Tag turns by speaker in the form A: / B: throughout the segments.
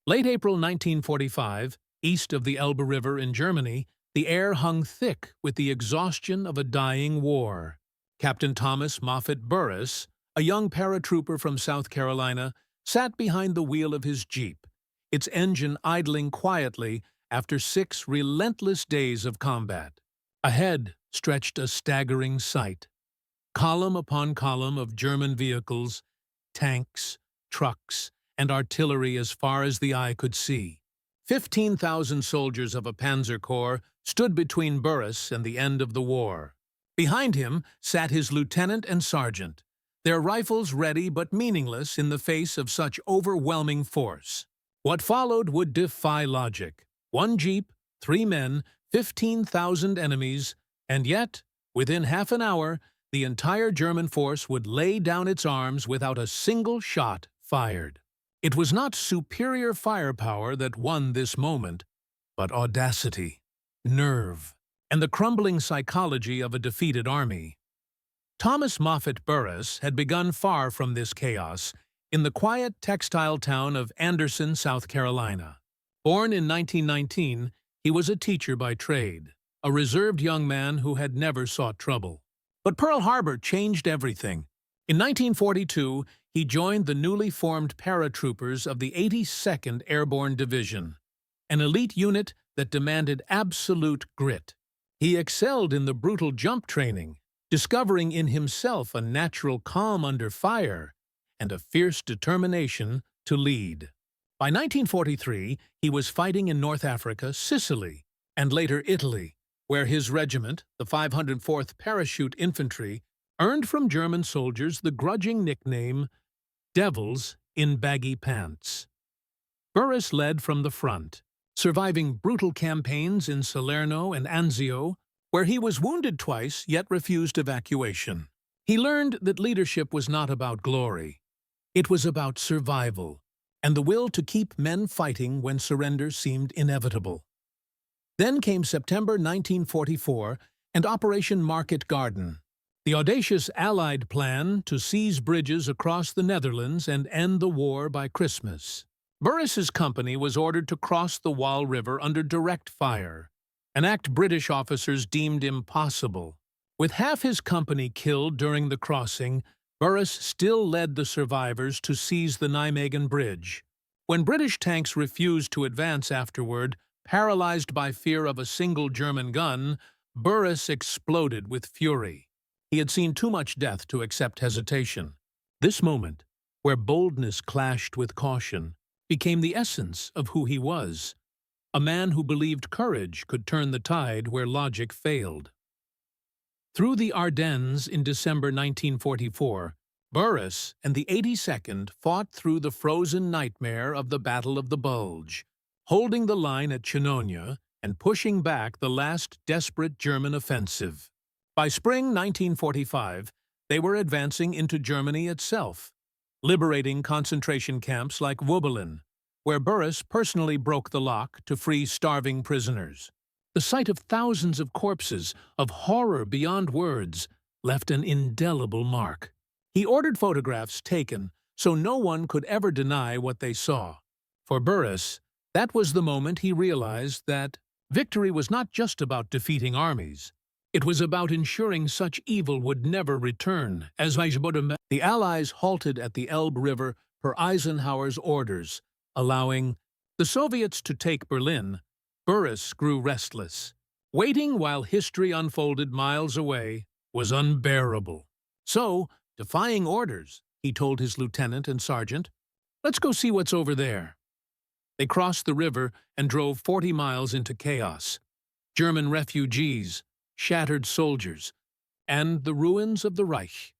A: Late April 1945, east of the Elbe River in Germany, the air hung thick with the exhaustion of a dying war. Captain Thomas Moffett Burris, a young paratrooper from South Carolina, sat behind the wheel of his Jeep, its engine idling quietly after 6 relentless days of combat. Ahead stretched a staggering sight. Column upon column of German vehicles, tanks, trucks, and artillery as far as the eye could see. 15,000 soldiers of a Panzer Corps stood between Burris and the end of the war. Behind him sat his lieutenant and sergeant, their rifles ready but meaningless in the face of such overwhelming force. What followed would defy logic. 1 jeep, 3 men, 15,000 enemies, and yet, within half an hour, the entire German force would lay down its arms without a single shot fired. It was not superior firepower that won this moment, but audacity, nerve, and the crumbling psychology of a defeated army. Thomas Moffett Burris had begun far from this chaos in the quiet textile town of Anderson, South Carolina. Born in 1919, he was a teacher by trade, a reserved young man who had never sought trouble. But Pearl Harbor changed everything. In 1942, he joined the newly formed Paratroopers of the 82nd Airborne Division, an elite unit that demanded absolute grit. He excelled in the brutal jump training, discovering in himself a natural calm under fire and a fierce determination to lead. By 1943, he was fighting in North Africa, Sicily, and later Italy, where his regiment, the 504th Parachute Infantry, earned from German soldiers the grudging nickname Devils in Baggy Pants. Burris led from the front, surviving brutal campaigns in Salerno and Anzio, where he was wounded twice yet refused evacuation. He learned that leadership was not about glory. It was about survival, and the will to keep men fighting when surrender seemed inevitable. Then came September 1944 and Operation Market Garden, the audacious Allied plan to seize bridges across the Netherlands and end the war by Christmas. Burris's company was ordered to cross the Wall River under direct fire, an act British officers deemed impossible. With half his company killed during the crossing, Burris still led the survivors to seize the Nijmegen bridge. When British tanks refused to advance afterward, paralyzed by fear of a single German gun, Burris exploded with fury. He had seen too much death to accept hesitation. This moment, where boldness clashed with caution, became the essence of who he was, a man who believed courage could turn the tide where logic failed. Through the Ardennes in December 1944, Burris and the 82nd fought through the frozen nightmare of the Battle of the Bulge, holding the line at Chinonia and pushing back the last desperate German offensive. By spring 1945, they were advancing into Germany itself, liberating concentration camps like Wöbelin, where Burris personally broke the lock to free starving prisoners. The sight of thousands of corpses, of horror beyond words, left an indelible mark. He ordered photographs taken so no one could ever deny what they saw. For Burris, that was the moment he realized that victory was not just about defeating armies. It was about ensuring such evil would never return. As the Allies halted at the Elbe River per Eisenhower's orders, allowing the Soviets to take Berlin, Burris grew restless. Waiting while history unfolded miles away was unbearable. So, defying orders, he told his lieutenant and sergeant, "Let's go see what's over there." They crossed the river and drove 40 miles into chaos. German refugees, shattered soldiers, and the ruins of the Reich.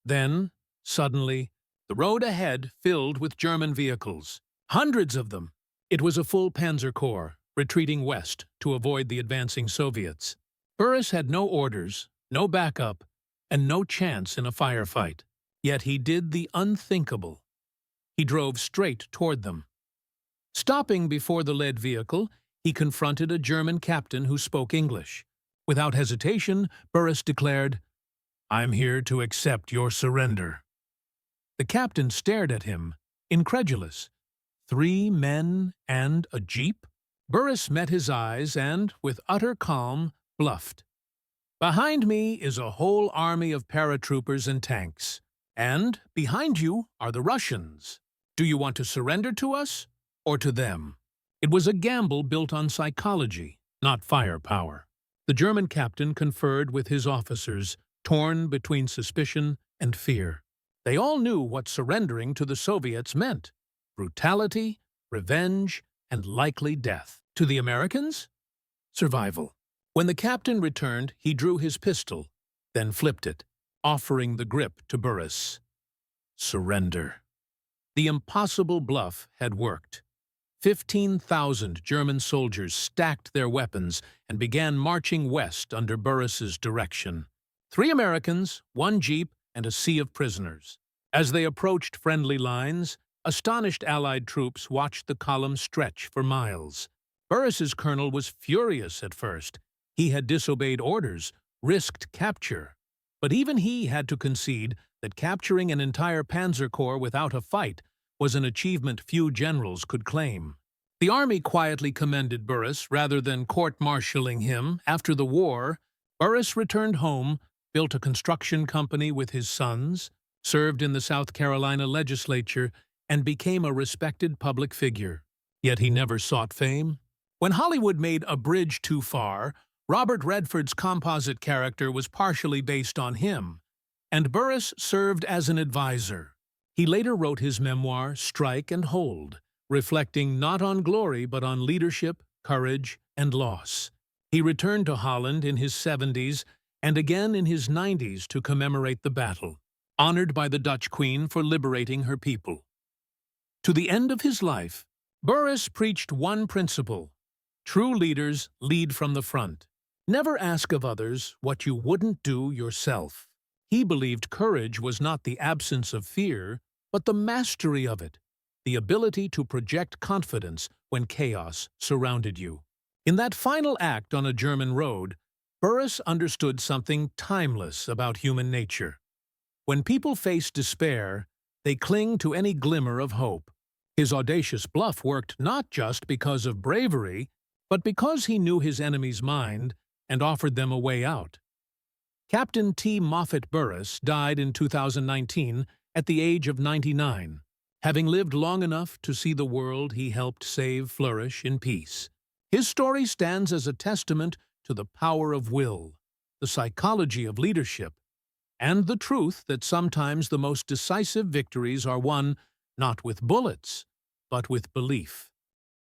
A: Then, suddenly, the road ahead filled with German vehicles. Hundreds of them. It was a full Panzer Corps, retreating west to avoid the advancing Soviets. Burris had no orders, no backup, and no chance in a firefight. Yet he did the unthinkable. He drove straight toward them. Stopping before the led vehicle, he confronted a German captain who spoke English. Without hesitation, Burris declared, "I'm here to accept your surrender." The captain stared at him, incredulous. 3 men and a jeep? Burris met his eyes and, with utter calm, bluffed. Behind me is a whole army of paratroopers and tanks. And behind you are the Russians. Do you want to surrender to us or to them? It was a gamble built on psychology, not firepower. The German captain conferred with his officers, torn between suspicion and fear. They all knew what surrendering to the Soviets meant: brutality, revenge, and likely death. To the Americans? Survival. When the captain returned, he drew his pistol, then flipped it, offering the grip to Burris. Surrender. The impossible bluff had worked. 15,000 German soldiers stacked their weapons and began marching west under Burris's direction. 3 Americans, 1 jeep, and a sea of prisoners. As they approached friendly lines, astonished Allied troops watched the column stretch for miles. Burris's colonel was furious at first. He had disobeyed orders, risked capture. But even he had to concede that capturing an entire Panzer Corps without a fight was an achievement few generals could claim. The army quietly commended Burris rather than court-martialing him. After the war, Burris returned home, built a construction company with his sons, served in the South Carolina legislature, and became a respected public figure. Yet he never sought fame. When Hollywood made A Bridge Too Far, Robert Redford's composite character was partially based on him, and Burris served as an advisor. He later wrote his memoir, Strike and Hold, reflecting not on glory but on leadership, courage, and loss. He returned to Holland in his 70s and again in his 90s to commemorate the battle, honored by the Dutch Queen for liberating her people. To the end of his life, Burris preached one principle: true leaders lead from the front. Never ask of others what you wouldn't do yourself. He believed courage was not the absence of fear, but the mastery of it, the ability to project confidence when chaos surrounded you. In that final act on a German road, Burris understood something timeless about human nature. When people face despair, they cling to any glimmer of hope. His audacious bluff worked not just because of bravery, but because he knew his enemy's mind and offered them a way out. Captain T. Moffett Burris died in 2019 at the age of 99, having lived long enough to see the world he helped save flourish in peace. His story stands as a testament to the power of will, the psychology of leadership, and the truth that sometimes the most decisive victories are won not with bullets, but with belief.